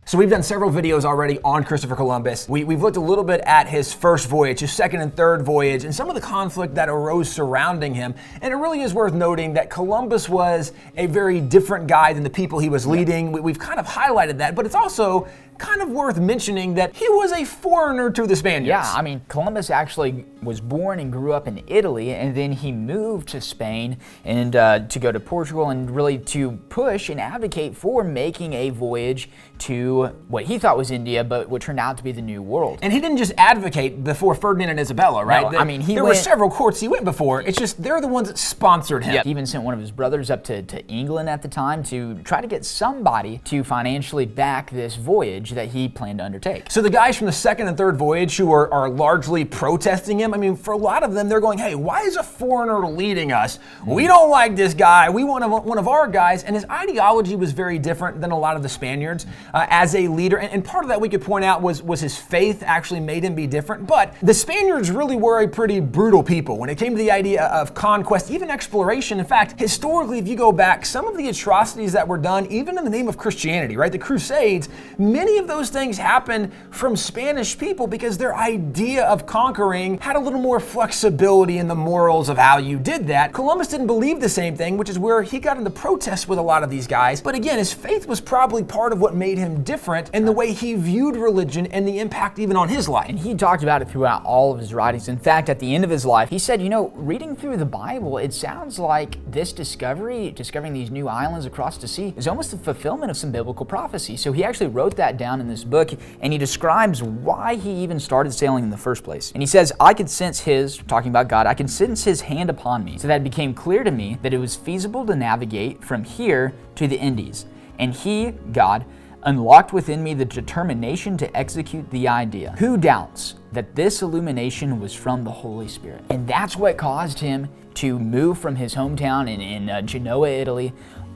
So we've done several videos already on Christopher Columbus. We've looked a little bit at his first voyage, his second and third voyage, and some of the conflict that arose surrounding him. And it really is worth noting that Columbus was a very different guy than the people he was leading. We've kind of highlighted that, but it's also kind of worth mentioning that he was a foreigner to the Spaniards. Yeah, I mean, Columbus actually was born and grew up in Italy, and then he moved to Spain and to go to Portugal and really to push and advocate for making a voyage to what he thought was India, but what turned out to be the New World. And he didn't just advocate before Ferdinand and Isabella, right? No, I mean, there were several courts he went before. It's just they're the ones that sponsored him. Yeah, he even sent one of his brothers up to England at the time to try to get somebody to financially back this voyage that he planned to undertake. So the guys from the second and third voyage who are largely protesting him, I mean, for a lot of them, they're going, hey, why is a foreigner leading us? We don't like this guy. We want one of our guys. And his ideology was very different than a lot of the Spaniards as a leader. And part of that we could point out was his faith actually made him be different. But the Spaniards really were a pretty brutal people when it came to the idea of conquest, even exploration. In fact, historically, if you go back, some of the atrocities that were done, even in the name of Christianity, right? The Crusades, many of those things happened from Spanish people because their idea of conquering had a little more flexibility in the morals of how you did that. Columbus didn't believe the same thing, which is where he got into protests with a lot of these guys. But again, his faith was probably part of what made him different in the way he viewed religion and the impact even on his life. And he talked about it throughout all of his writings. In fact, at the end of his life, he said, you know, reading through the Bible, it sounds like this discovering these new islands across the sea, is almost the fulfillment of some biblical prophecy. So he actually wrote that down in this book, and he describes why he even started sailing in the first place. And he says, I could sense talking about God, I can sense his hand upon me, so that it became clear to me that it was feasible to navigate from here to the Indies. And he, God, unlocked within me the determination to execute the idea. Who doubts that this illumination was from the Holy Spirit? And that's what caused him to move from his hometown in Genoa, Italy,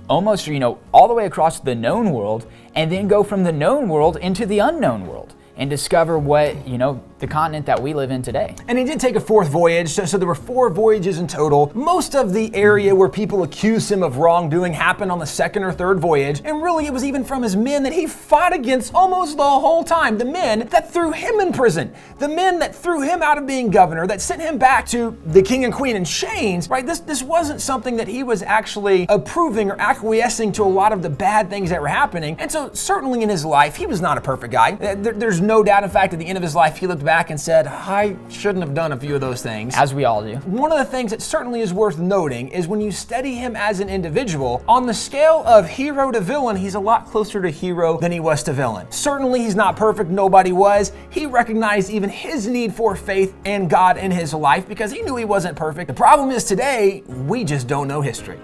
almost, all the way across the known world, and then go from the known world into the unknown world and discover what, the continent that we live in today. And he did take a fourth voyage, so there were 4 voyages in total. Most of the area where people accused him of wrongdoing happened on the second or third voyage, and really it was even from his men that he fought against almost the whole time. The men that threw him in prison, the men that threw him out of being governor, that sent him back to the king and queen in chains, right? This wasn't something that he was actually approving or acquiescing to a lot of the bad things that were happening. And so certainly in his life, he was not a perfect guy. There's no doubt, in fact, at the end of his life, he looked back and said, I shouldn't have done a few of those things. As we all do. One of the things that certainly is worth noting is when you study him as an individual, on the scale of hero to villain, he's a lot closer to hero than he was to villain. Certainly he's not perfect, nobody was. He recognized even his need for faith and God in his life because he knew he wasn't perfect. The problem is today, we just don't know history.